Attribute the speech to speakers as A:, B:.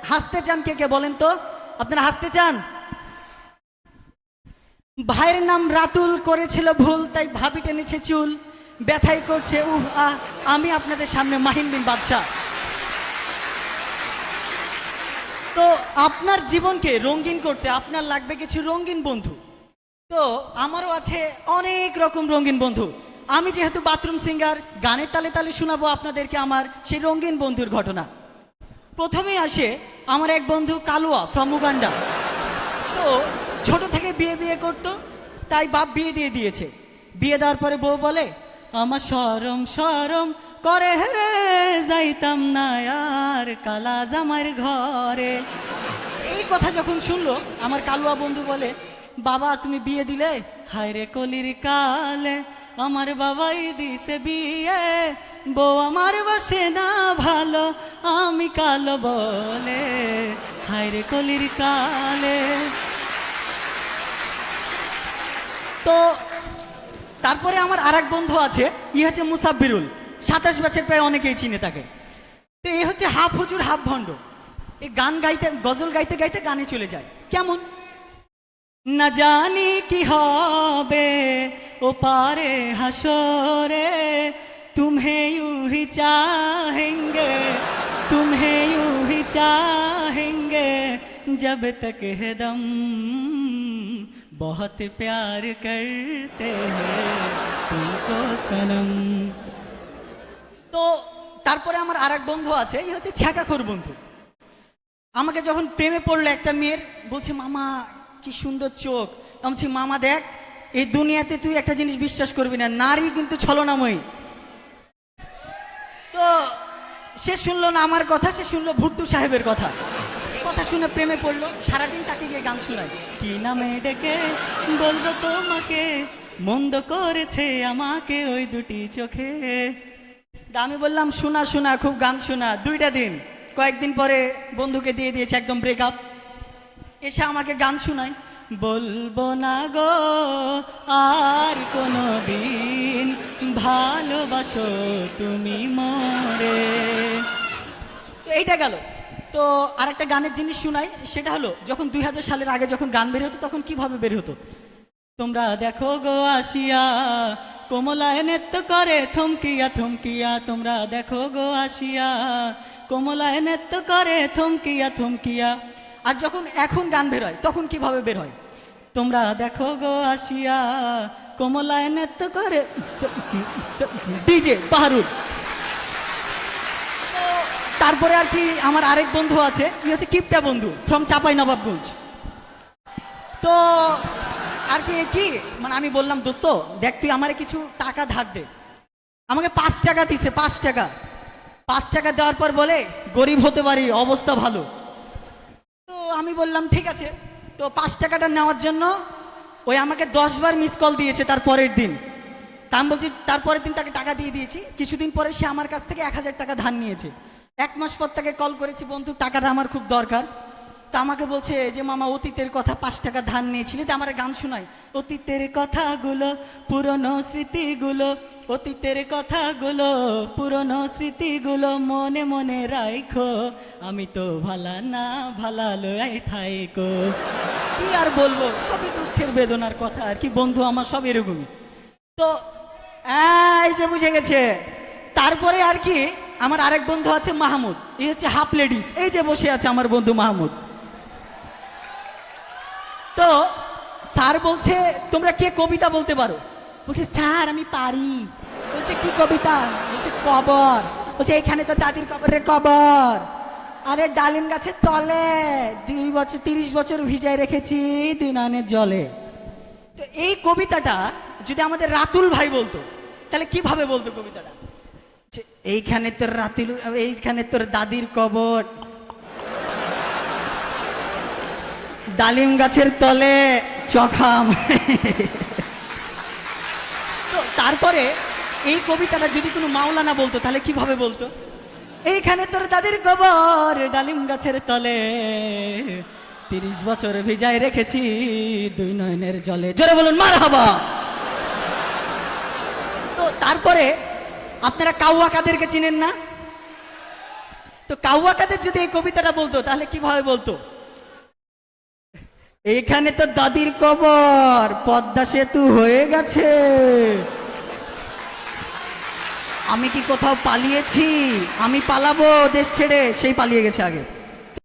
A: হাসতে চান কে কে বলেন তো? আপনারা হাসতে চান? ভাইয়ের নাম রাতুল, করেছিল ভুল তাই ভাবি টেনেছে চুল, ব্যথাই করছে উহ আহ। আমি আপনাদের সামনে মাহিন বিন বাদশা। তো আপনার জীবনকে রঙিন করতে আপনার লাগবে কিছু রঙিন বন্ধু। তো আমারও আছে অনেক রকম রঙিন বন্ধু। আমি যেহেতু বাথরুম সিঙ্গার, গানের তালে তালে শোনাবো আপনাদেরকে আমার সেই রঙিন বন্ধুর ঘটনা। প্রথমেই আসে আমার এক বন্ধু কালুয়া ফ্রম উগান্ডা। তো ছোট থেকে বিয়ে বিয়ে করতো, তাই বাপ বিয়ে দিয়ে দিয়েছে। বিয়ে দেওয়ার পরে বউ বলে, আমার শরম শরম করে রে, যাইতাম না আর কালা জামার ঘরে। এই কথা যখন শুনলো আমার কালুয়া বন্ধু বলে, বাবা তুমি বিয়ে দিলে, হায় রে কলির কালে আমার বাবাই দিছে বিয়ে, বউ আমার বাসে না ভালো, আমি কালো বলে, হায় রে কলির কালে। তো তারপরে আমার আর এক বন্ধু আছে, ই হচ্ছে মুসাব্বিরুল, 27 বছর, প্রায় অনেকেই চিনে তাকে। তো এই হচ্ছে হাফ হুজুর হাফ ভণ্ড। এই গান গাইতে, গজল গাইতে গাইতে গানে চলে যায়। কেমন না জানি কি হবে ও পারে হাসরে, तुम्हें यूं ही चाहेंगे, तुम्हें यूं ही चाहेंगे, जब तक है दम, बहुत प्यार करते हैं तुमको सनम। তো তারপরে আমার আর এক বন্ধু আছে, এই হচ্ছে ছ্যাঁকাখোর বন্ধু। আমাকে যখন প্রেমে পড়লো একটা মেয়ের, বলছে মামা কি সুন্দর চোখ। আমি বলছি মামা দেখ, এই দুনিয়াতে তুই একটা জিনিস বিশ্বাস করবি না, নারী কিন্তু ছলনাময়ী। তো সে শুনলো না আমার কথা, সে শুনলো ভুট্টু সাহেবের কথা। কথা শুনে প্রেমে পড়লো, সারাদিন তাকে গিয়ে গান শোনায়, কি নামে ডেকে বলবো তোমাকে, মন্দ করেছে আমাকে ওই দুটি চোখে। আমি বললাম শোনা শোনা, খুব গান শোনা। 2টা দিন, কয়েকদিন পরে বন্ধুকে দিয়ে দিয়েছে একদম ব্রেকআপ। এসে আমাকে গান শোনায়, বলবো না গো আর কোনো দিন, ভালোবাসো তুমি মরে। তো এইটা গেল। তো আরেকটা গানের জিনিস শোনাই, সেটা হলো যখন 2000 সালের আগে যখন গান বের হতো তখন কিভাবে বের হতো। তোমরা দেখো গো আসিয়া, কোমলায় নৃত্য করে থমকিয়া থমকিয়া, তোমরা দেখো গো আসিয়া, কোমলায় নৃত্য করে থমকিয়া থমকিয়া। আর যখন এখন গান বের হয় তখন কিভাবে বের হয়, তোমরা দেখো গো আসিয়া, কোমলায় নৃত্য করে, ডিজে বাহারুদ। তারপরে আর কি আমার আরেক বন্ধু আছে, ই হচ্ছে কিপটা বন্ধু ফ্রম চাঁপাইনবাবগঞ্জ। তো আর কি কি মানে আমি বললাম দোস্ত দেখ তুই আমারে কিছু টাকা ধার দে। আমাকে 5 টাকা দিছে, 5 টাকা। 5 টাকা দেওয়ার পর বলে গরিব হতে পারি, অবস্থা ভালো। তো আমি বললাম ঠিক আছে। তো 5 টাকাটা নেওয়ার জন্য ওই আমাকে 10 বার মিস কল দিয়েছে তার পরের দিন। তা আমি বলছি তারপরের দিন তাকে টাকা দিয়ে দিয়েছি। কিছুদিন পরে সে আমার কাছ থেকে 1000 টাকা ধার নিয়েছে। 1 মাস পর তাকে কল করেছি, বন্ধু টাকাটা আমার খুব দরকার। তা আমাকে বলছে যে মামা অতীতের কথা, 5 টাকা ধার নিয়েছিলি, তো আমার গান শোনায়, অতীতের কথাগুলো পুরনো স্মৃতিগুলো, অতীতের কথাগুলো পুরনো স্মৃতিগুলো মনে মনে রাখো, আমি তো ভালা না ভালা লয়াই থাইকো। কি আর বলবো, সবই দুঃখের বেদনার কথা আর কি বন্ধু, আমার সব এরকমই। তো এই যে বুঝে গেছে। তারপরে আর কি আমার আরেক বন্ধু আছে মাহমুদ, এই হচ্ছে হাফ লেডিস, এই যে বসে আছে আমার বন্ধু মাহমুদ। তো স্যার বলছে তোমরা কে কবিতা বলতে পারো? বলছে স্যার আমি পারি। বলছে কি কবিতা? বলছে কবর। বলছে এখানে তো দাদির কবরের কবর, আরে ডালিম গাছের তলে 2 বছর 30 বছর ভিজায় রেখেছি 2 নয়নের জলে। তো এই কবিতাটা যদি আমাদের রাতুল ভাই বলতো তাহলে কিভাবে বলতো কবিতাটা? এইখানে তোর রাতুল, এইখানে তোর দাদির কবর, ডালিম গাছের তলে চখাম। তো তারপরে এই কবিতাটা যদি কোনো মাওলানা বলতো তাহলে কিভাবে বলতো? এইখানে তোর দাদির কবর, ডালিম গাছের তলে 30 বছর ভিজায় রেখেছি 2 নয়নের জলে। জোরে বলুন মারহাবা। তো তারপরে আপনারা কাউয়া কাদেরকে চিনেন না? তো কাউয়া কাদের যদি এই কবিতাটা বলতো তাহলে কিভাবে বলতো? এখানে তো দাদির কবর, পদ্মা সেতু হয়ে গেছে, আমি কি কোথাও পালিয়েছি? আমি পালাবো দেশ ছেড়ে, সেই পালিয়ে গেছে আগে।